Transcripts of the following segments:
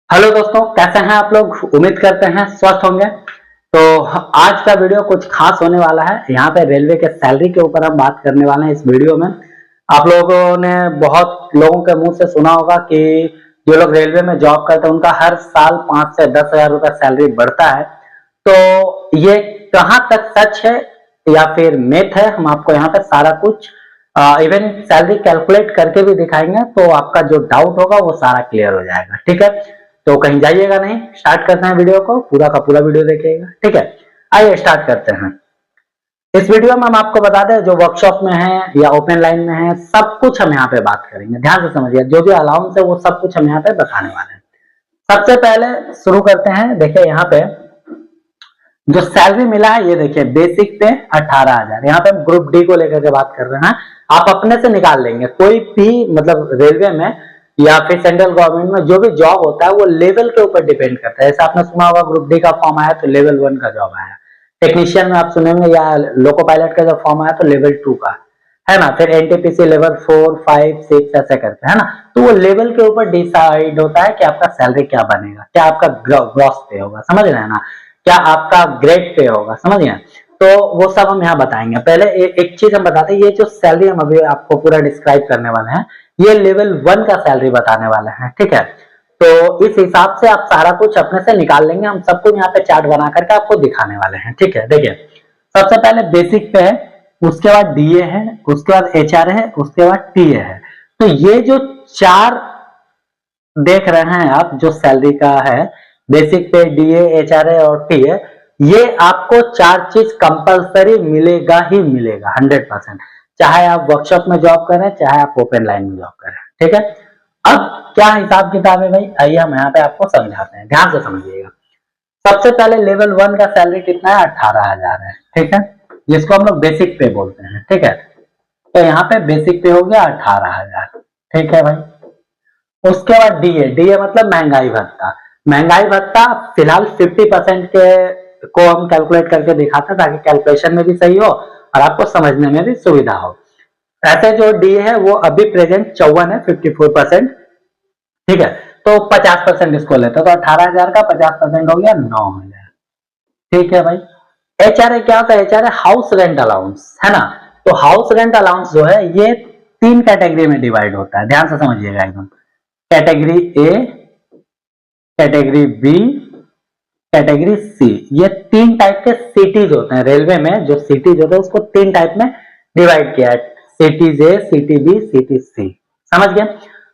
Hello दोस्तों, कैसे हैं आप लोग। उम्मीद करते हैं स्वस्थ होंगे। तो आज का वीडियो कुछ खास होने वाला है। यहाँ पे रेलवे के सैलरी के ऊपर हम बात करने वाले हैं इस वीडियो में। आप लोगों ने बहुत लोगों के मुंह से सुना होगा कि जो लोग रेलवे में जॉब करते हैं उनका हर साल 5 से 10 हजार रुपए सैलरी बढ़ता है। तो ये कहाँ तक सच है या फिर मिथ है, हम आपको यहाँ पे सारा कुछ इवन सैलरी कैलकुलेट करके भी दिखाएंगे, तो आपका जो डाउट होगा वो सारा क्लियर हो जाएगा। ठीक है, तो कहीं जाइएगा नहीं, स्टार्ट करते हैं वीडियो को। पूरा का पूरा वीडियो देखिएगा। ठीक है, आइए स्टार्ट करते हैं। इस वीडियो में हम आपको बता दें जो वर्कशॉप में है या ओपन लाइन में है, सब कुछ हम यहाँ पे बात करेंगे। ध्यान से समझिए, जो जो अलाउंस है वो सब कुछ हम यहाँ पे बताने वाले हैं। सबसे पहले शुरू करते हैं। देखिए यहाँ पे जो सैलरी मिला है, ये देखिए बेसिक पे 18,000। यहाँ पे हम ग्रुप डी को लेकर के बात कर रहे हैं। आप अपने से निकाल लेंगे। कोई भी मतलब रेलवे में या फिर सेंट्रल गवर्नमेंट में जो भी जॉब होता है वो लेवल के ऊपर डिपेंड करता है। जैसे आपने सुना होगा ग्रुप डी का फॉर्म आया तो लेवल 1 का जॉब आया। टेक्नीशियन में आप सुनेंगे या लोको पायलट का जब फॉर्म आया तो लेवल 2 का है ना। फिर एनटीपीसी लेवल 4, 5, 6 ऐसे करके है ना। तो वो लेवल के ऊपर डिसाइड होता है कि आपका सैलरी क्या बनेगा, क्या आपका ग्रॉस पे होगा, समझ रहे हैं ना, क्या आपका ग्रेड पे होगा, समझ गए। तो वो सब हम यहाँ बताएंगे। पहले एक चीज हम बताते हैं, ये जो सैलरी हम अभी आपको पूरा डिस्क्राइब करने वाले हैं, ये लेवल 1 का सैलरी बताने वाले हैं। ठीक है, तो इस हिसाब से आप सारा कुछ अपने से निकाल लेंगे। हम सब कुछ यहाँ पे चार्ट बना करके आपको दिखाने वाले हैं। ठीक है, देखिए सबसे पहले बेसिक पे है, उसके बाद डीए है, उसके बाद एचआर है, उसके बाद टीए है। तो ये जो चार देख रहे हैं आप, जो सैलरी का है, बेसिक पे, डीए, एचआरए और टीए, ये आपको चार चीज कंपलसरी मिलेगा ही मिलेगा 100%। चाहे आप वर्कशॉप में जॉब करें, चाहे आप ओपन लाइन में जॉब करें। ठीक है, अब क्या हिसाब किताब है भाई, आइए हम यहाँ पे आपको समझाते हैं। ध्यान से समझिएगा। सबसे पहले लेवल 1 का सैलरी कितना है, 18,000 है। ठीक है, जिसको हम लोग बेसिक पे बोलते हैं। ठीक है, तो यहाँ पे बेसिक पे हो गया 18,000। ठीक है भाई, उसके बाद डीए, डीए मतलब महंगाई भत्ता। महंगाई भत्ता फिलहाल 50% के को हम कैलकुलेट करके दिखाते हैं, ताकि कैलकुलेशन में भी सही हो और आपको समझने में भी सुविधा हो। ऐसे जो डीए है वो अभी प्रेजेंट 54 है, 54%। ठीक है, तो 50% इसको लेते हैं, तो 18,000 का 50% हो गया 9,000। ठीक है भाई, एचआरए क्या होता है, एचआरए हाउस रेंट अलाउंस है ना। तो हाउस रेंट अलाउंस जो है ये 3 कैटेगरी में डिवाइड होता है। ध्यान से समझिएगा एकदम। Category a, category b, category c, ये 3 टाइप के सिटीज होते हैं। रेलवे में जो सिटीज होते हैं उसको 3 टाइप में डिवाइड किया है, सिटीज ए, सिटी बी, सिटी सी। समझ गए।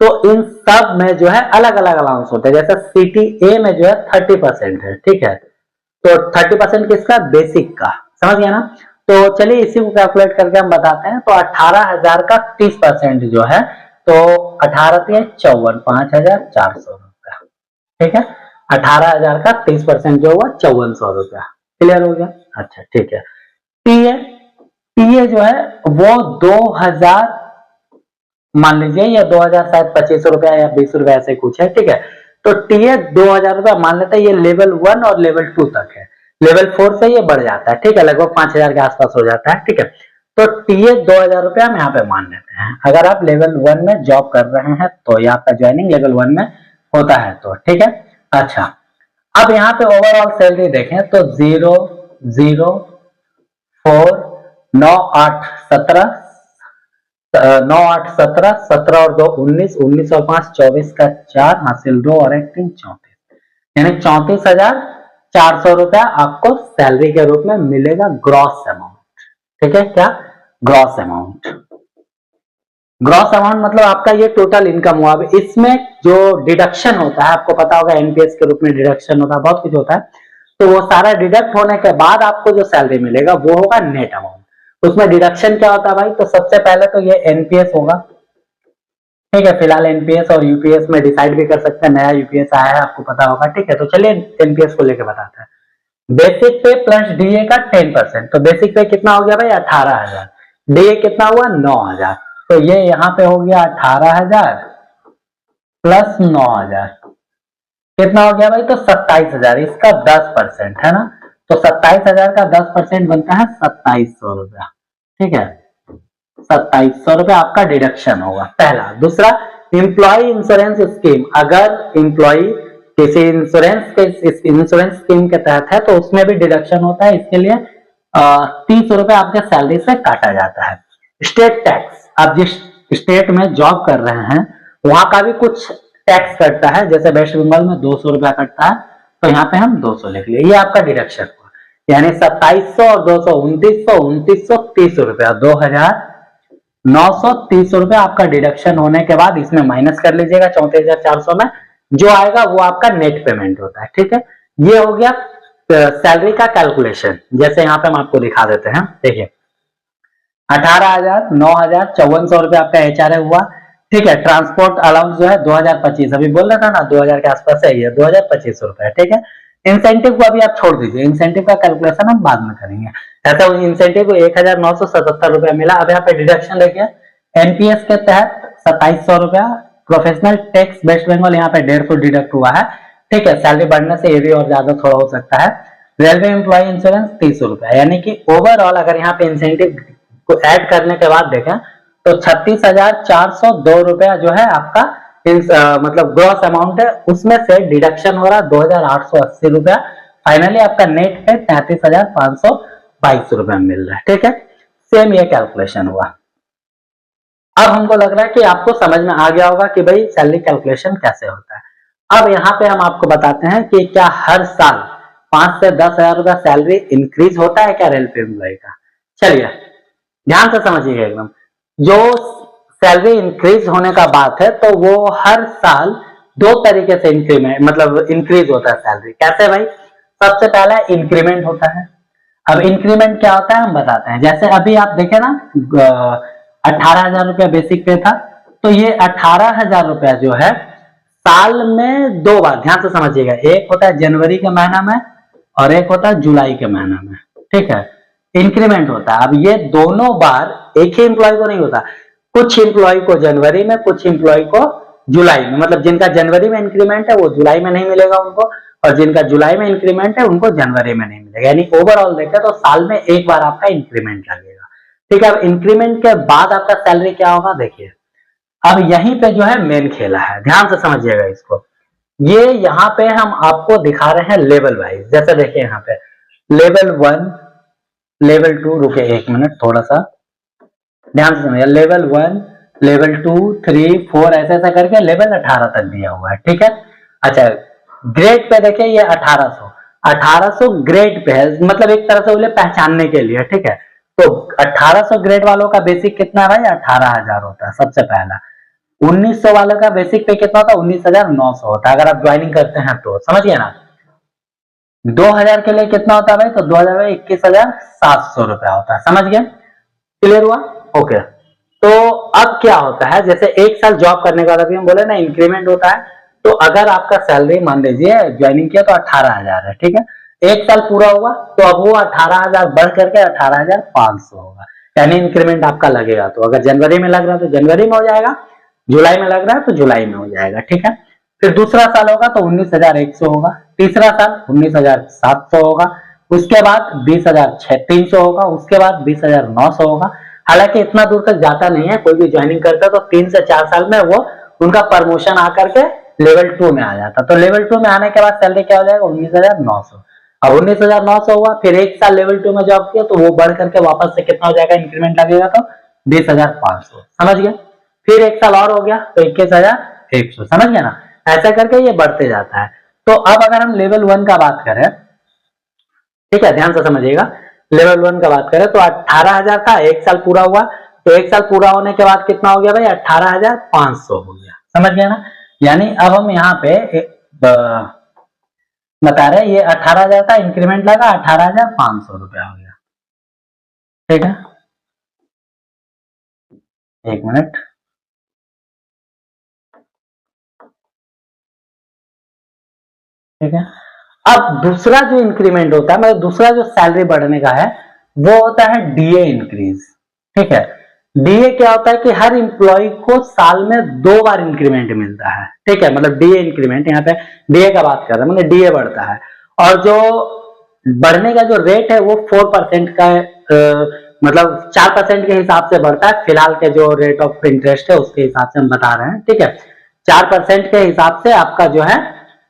तो इन सब में जो है अलग अलग अलाउंस होते हैं। जैसे सिटी ए में जो है 30% है। ठीक है, तो 30% किसका, बेसिक का। समझ गया ना। तो चलिए इसी को कैलकुलेट करके हम बताते हैं। तो 18,000 का 30% जो है, तो 18 से 54, 5,400 रुपया। ठीक है, 18,000 का 30% जो हुआ 5400 रुपया। क्लियर हो गया। अच्छा ठीक है। टीए, टीए जो है वो 2000 मान लीजिए, या 2000 शायद 25 रुपया या 20 रुपया ऐसे कुछ है। ठीक है, तो टीए 2000 रुपया मान लेते हैं। ये लेवल 1 और लेवल 2 तक है। लेवल 4 से ये बढ़ जाता है। ठीक है, लगभग 5,000 के आसपास हो जाता है। ठीक है, तो टीए 2000 रुपया हम यहाँ पे मान लेते हैं। अगर आप लेवल 1 में जॉब कर रहे हैं तो ये आपका ज्वाइनिंग लेवल 1 में होता है। तो ठीक है। अच्छा, अब यहाँ पे ओवरऑल सैलरी देखें तो 0, 0, 4, 9, 8, 17, 9, 8, 17, 17 और 2 19, 19 और 5 24 का 4 हासिल 2 और 1 3 34, यानी 34,400 रुपया आपको सैलरी के रूप में मिलेगा, ग्रॉस अमाउंट। ठीक है, क्या ग्रॉस अमाउंट। ग्रॉस अमाउंट मतलब आपका ये टोटल इनकम हुआ। अब इसमें जो डिडक्शन होता है, आपको पता होगा एनपीएस के रूप में डिडक्शन होता है, बहुत कुछ होता है। तो वो सारा डिडक्ट होने के बाद आपको जो सैलरी मिलेगा वो होगा नेट अमाउंट। उसमें डिडक्शन क्या होता है भाई, तो सबसे पहले तो ये एनपीएस होगा। ठीक है, फिलहाल एनपीएस और यूपीएस में डिसाइड भी कर सकते हैं। नया यूपीएस आया है, आपको पता होगा। ठीक है, तो चलिए एनपीएस को लेकर बताते हैं। बेसिक पे प्लस डीए का 10%, तो बेसिक पे कितना हो गया भाई, 18,000। डीए कितना हुआ, 9,000। तो ये यहाँ पे हो गया 18,000 प्लस 9,000, कितना हो गया भाई, तो 27,000। इसका 10% है ना, तो 27,000 का 10% बनता है 2,700 रुपया। ठीक है, 2,700 रुपया आपका डिडक्शन होगा, पहला। दूसरा, इंप्लॉय इंश्योरेंस स्कीम। अगर इंप्लॉय किसी इंश्योरेंस स्कीम के तहत है तो उसमें भी डिडक्शन होता है। इसके लिए 30 रुपए आपके सैलरी से काटा जाता है। स्टेट टैक्स, आप जिस स्टेट में जॉब कर रहे हैं वहां का भी कुछ टैक्स कटता है। जैसे वेस्ट बंगाल में 200 रुपया कटता है, तो यहाँ पे हम 200 लिख लिए। ये आपका डिडक्शन हुआ, यानी 2700 और 200 2930 रुपया, 2930 रुपया आपका डिडक्शन होने के बाद इसमें माइनस कर लीजिएगा 34,400 में, जो आएगा वो आपका नेट पेमेंट होता है। ठीक है, ये हो गया सैलरी का कैलकुलेशन। जैसे यहाँ पे हम आपको दिखा देते हैं, देखिए 18,000, 9,000, 5400 रुपया आपका एचआरए हुआ। ठीक है, ट्रांसपोर्ट अलाउंस जो है 2025, अभी बोल रहा था ना 2000 के आसपास है, ये 2025 रुपया। ठीक है, इंसेंटिव को अभी आप छोड़ दीजिए, इंसेंटिव का कैलकुलेशन हम बाद में करेंगे। ऐसा इंसेंटिव को 1977 रुपया मिला। अब यहाँ पे डिडक्शन देखिए, एनपीएस के तहत 2700 रुपया, प्रोफेशनल टैक्स वेस्ट बंगाल यहाँ पे 150 डिडक्ट हुआ है। ठीक है, सैलरी बढ़ने से ये भी और ज्यादा थोड़ा हो सकता है। रेलवे एम्प्लॉय इंश्योरेंस 30 रुपया, यानी कि ओवरऑल अगर यहाँ पे इंसेंटिव को ऐड करने के बाद देखें तो 36,402 रुपया जो है आपका मतलब ग्रॉस अमाउंट है, उसमें से डिडक्शन हो रहा है 2,880 रुपया। फाइनली आपका नेट पे 33,522 रुपया मिल रहा है। ठीक है, सेम ये कैलकुलेशन हुआ। अब हमको लग रहा है कि आपको समझ में आ गया होगा कि भाई सैलरी कैलकुलेशन कैसे होता है। अब यहाँ पे हम आपको बताते हैं कि क्या हर साल 5 से 10,000 रुपया सैलरी इंक्रीज होता है क्या रेलवे एम्प्लॉय का। चलिए ध्यान से समझिएगा एकदम। जो सैलरी इंक्रीज होने का बात है तो वो हर साल 2 तरीके से इंक्रीज होता है सैलरी। कैसे भाई, सबसे पहला इंक्रीमेंट होता है। अब इंक्रीमेंट क्या होता है हम बताते हैं। जैसे अभी आप देखें ना 18,000 रुपया बेसिक पे था, तो ये 18,000 रुपया जो है साल में 2 बार, ध्यान से समझिएगा, एक होता है जनवरी के महीना में और एक होता है जुलाई के महीना में। ठीक है, इंक्रीमेंट होता है। अब ये दोनों बार एक ही एम्प्लॉय को नहीं होता, कुछ एम्प्लॉय को जनवरी में, कुछ एम्प्लॉय को जुलाई में। मतलब जिनका जनवरी में इंक्रीमेंट है वो जुलाई में नहीं मिलेगा उनको, और जिनका जुलाई में इंक्रीमेंट है उनको जनवरी में नहीं मिलेगा। यानी ओवरऑल देखें तो साल में एक बार आपका इंक्रीमेंट लगेगा। ठीक है, अब इंक्रीमेंट के बाद आपका सैलरी क्या होगा देखिए। अब यहीं पे जो है मेन खेला है, ध्यान से समझिएगा इसको। ये यहाँ पे हम आपको दिखा रहे हैं लेवल वाइज। जैसे देखिए यहाँ पे लेवल 1, लेवल 2, रुके 1 मिनट थोड़ा सा ध्यान से समझिए। लेवल 1, लेवल 2, 3, 4 ऐसे ऐसा करके लेवल 18 तक दिया हुआ है। ठीक है, अच्छा ग्रेड पे देखिए ये 1800 ग्रेड पे है, मतलब एक तरह से बोले पहचानने के लिए। ठीक है, तो 1800 ग्रेड वालों का बेसिक कितना है भाई, 18,000 होता है सबसे पहला। 1900 वालों का बेसिक पे कितना होता है, 19,900 होता है अगर आप ज्वाइनिंग करते हैं तो, समझिए ना। 2000 के लिए कितना होता है भाई, तो 2000 में 21,700 रुपया होता है। समझ गए, क्लियर हुआ, ओके। तो अब क्या होता है, जैसे एक साल जॉब करने के बाद अभी हम बोले ना इंक्रीमेंट होता है, तो अगर आपका सैलरी मान लीजिए ज्वाइनिंग किया तो 18,000 है। ठीक है, एक साल पूरा हुआ तो अब वो 18,000 बढ़ करके 18,500 होगा, यानी इंक्रीमेंट आपका लगेगा। तो अगर जनवरी में लग रहा है तो जनवरी में हो जाएगा, जुलाई में लग रहा है तो जुलाई में हो जाएगा। ठीक है, फिर दूसरा साल होगा तो 19,100 होगा, तीसरा साल 19,700 होगा, उसके बाद 20,300 होगा, उसके बाद 20,900 होगा। हालांकि इतना दूर तक जाता नहीं है, कोई भी ज्वाइनिंग करता है तो 3 से 4 साल में वो उनका प्रमोशन आकर के लेवल 2 में आ जाता। तो लेवल 2 में आने के बाद सैलरी क्या हो जाएगा, 19,900। अब 19,900 हुआ, फिर एक साल लेवल 2 में जॉब किया तो वो बढ़ करके वापस से कितना हो जाएगा, इंक्रीमेंट लगेगा तो 20,500। समझ गए, फिर एक साल और हो गया तो 21,100। समझ गया ना, ऐसा करके ये बढ़ते जाता है। तो अब अगर हम लेवल 1 का बात करें, ठीक है ध्यान से समझिएगा, लेवल 1 का बात करें तो 18,000 था, एक साल पूरा हुआ, तो एक साल पूरा होने के बाद कितना हो गया भाई, 18,500 हो गया। समझ गया ना, यानी अब हम यहाँ पे बता रहे ये 18,000 का इंक्रीमेंट लगा, 18,500 रुपया हो गया। ठीक है, एक मिनट, ठीक है। अब दूसरा जो इंक्रीमेंट होता है, मतलब दूसरा जो सैलरी बढ़ने का है वो होता है डीए इंक्रीज। ठीक है, डीए क्या होता है कि हर इंप्लॉय को साल में 2 बार इंक्रीमेंट मिलता है। ठीक है, मतलब डीए इंक्रीमेंट, यहाँ पे डीए का बात कर रहे हैं, मतलब डीए बढ़ता है, और जो बढ़ने का जो रेट है वो 4% का मतलब 4% के हिसाब से बढ़ता है। फिलहाल के जो रेट ऑफ इंटरेस्ट है उसके हिसाब से हम बता रहे हैं। ठीक है, 4% के हिसाब से आपका जो है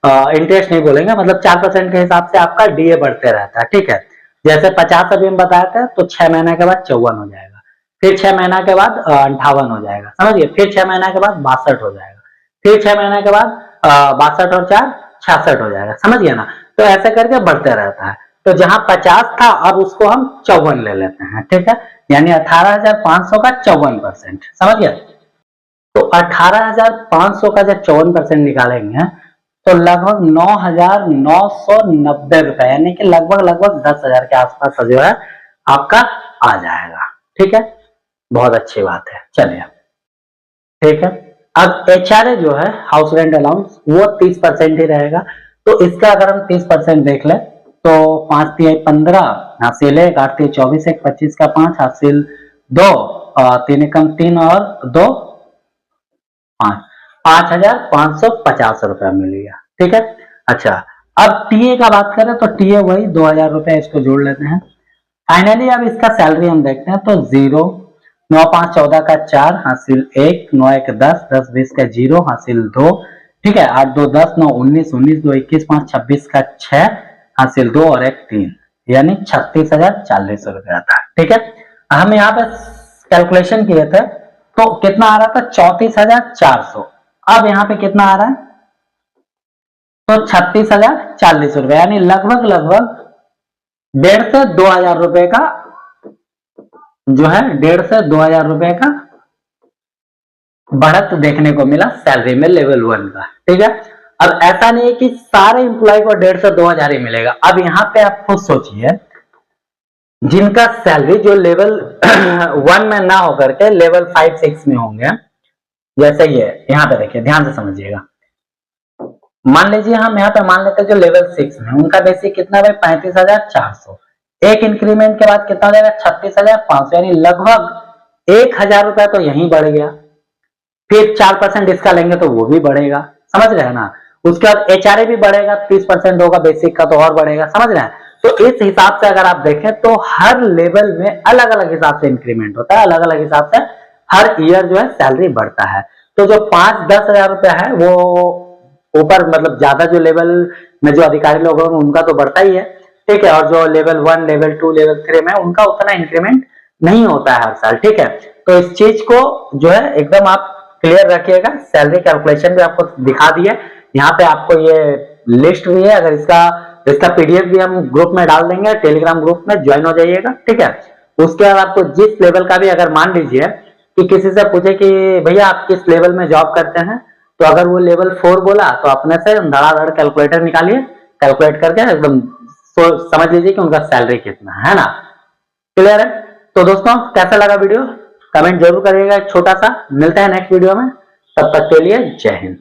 इंटरेस्ट नहीं बोलेंगे, मतलब 4% के हिसाब से आपका डीए बढ़ते रहता है, ठीक है। जैसे 50 अभी हम बताए थे, तो 6 महीने के बाद 54 हो जाएगा, फिर 6 महीना के बाद 58 हो जाएगा, समझिए, फिर 6 महीना के बाद 62 हो जाएगा, फिर 6 महीने के बाद 62 और 4 66 हो जाएगा, समझिए ना। तो ऐसे करके बढ़ते रहता है। तो जहां 50 था अब उसको हम 54 ले लेते हैं, ठीक है, यानी 18,500 का 54%, समझ गए। तो 18,500 का जब 54% निकालेंगे तो लगभग 9,990 रुपए, यानी कि लगभग 10,000 के आसपास जो है आपका आ जाएगा, ठीक है। बहुत अच्छी बात है, चलिए, ठीक है। अब एचआरए जो है, हाउस रेंट अलाउंस, वो 30% ही रहेगा। तो इसका अगर हम 30% देख ले तो 5 तिहाई 15 हासिल 1, 8 तिहाई 24, 1 25 का 5 हासिल 2, 3 एकम 3 और 2 5, 5,550 रुपया मिलेगा, ठीक है। अच्छा, अब टीए का बात करें तो टीए वही 2,000 रुपया, इसको जोड़ लेते हैं। फाइनली अब इसका सैलरी हम देखते हैं तो 0, 9 5 14 का 4 हासिल 1, 9 1 10, 10 20 का 0 हासिल 2, ठीक है, 8 2 10, 9 19, 19 2 21, 5 26 का 6 हासिल 2 और 1 3, यानी 36,040 रुपया था, ठीक है। हम यहाँ पे कैलकुलेशन किए थे तो कितना आ रहा था, 34,400। अब यहाँ पे कितना आ रहा है, तो 36,040 रुपया, यानी लगभग 1,500 से 2,000 रुपए का जो है, 1,500 से 2,000 रुपए का बढ़त देखने को मिला सैलरी में लेवल 1 का, ठीक है। अब ऐसा नहीं है कि सारे इंप्लॉय को 1,500 से 2,000 ही मिलेगा। अब यहाँ पे आप खुद सोचिए, जिनका सैलरी जो लेवल 1 में ना होकर के लेवल 5 6 में होंगे, जैसे ये यहाँ पे देखिए, ध्यान से समझिएगा। मान लीजिए हम यहाँ पे मान लेते हैं जो लेवल 6 में, उनका बेसिक कितना भाई 35,400, एक इंक्रीमेंट के बाद कितना हो जाएगा 36,500, यानी लगभग 1,000 रुपया तो यहीं बढ़ गया। फिर 4% इसका लेंगे तो वो भी बढ़ेगा, समझ रहे हैं ना। उसके बाद एचआरए भी बढ़ेगा, 30% होगा बेसिक का तो और बढ़ेगा, समझ रहे हैं। तो इस हिसाब से अगर आप देखें तो हर लेवल में अलग अलग हिसाब से इंक्रीमेंट होता है, अलग अलग हिसाब से हर ईयर जो है सैलरी बढ़ता है। तो जो 5-10 हजार रुपया है वो ऊपर, मतलब ज्यादा जो लेवल में जो अधिकारी लोग होंगे उनका तो बढ़ता ही है, ठीक है, और जो लेवल 1 लेवल 2 लेवल 3 में उनका उतना इंक्रीमेंट नहीं होता है हर साल, ठीक है। तो इस चीज को जो है एकदम आप क्लियर रखिएगा। सैलरी कैलकुलेशन भी आपको दिखा दिए, यहाँ पे आपको ये लिस्ट भी है, अगर इसका पीडीएफ भी हम ग्रुप में डाल देंगे, टेलीग्राम ग्रुप में ज्वाइन हो जाइएगा, ठीक है। उसके बाद आपको जिस लेवल का भी, अगर मान लीजिए कि किसी से पूछे कि भैया आप किस लेवल में जॉब करते हैं, तो अगर वो लेवल 4 बोला तो अपने से धड़ाधड़ कैलकुलेटर निकालिए, कैलकुलेट करके एकदम समझ लीजिए कि उनका सैलरी कितना है ना। क्लियर है। तो दोस्तों कैसा लगा वीडियो, कमेंट जरूर करिएगा, छोटा सा। मिलते हैं नेक्स्ट वीडियो में, तब तक के लिए जय हिंद।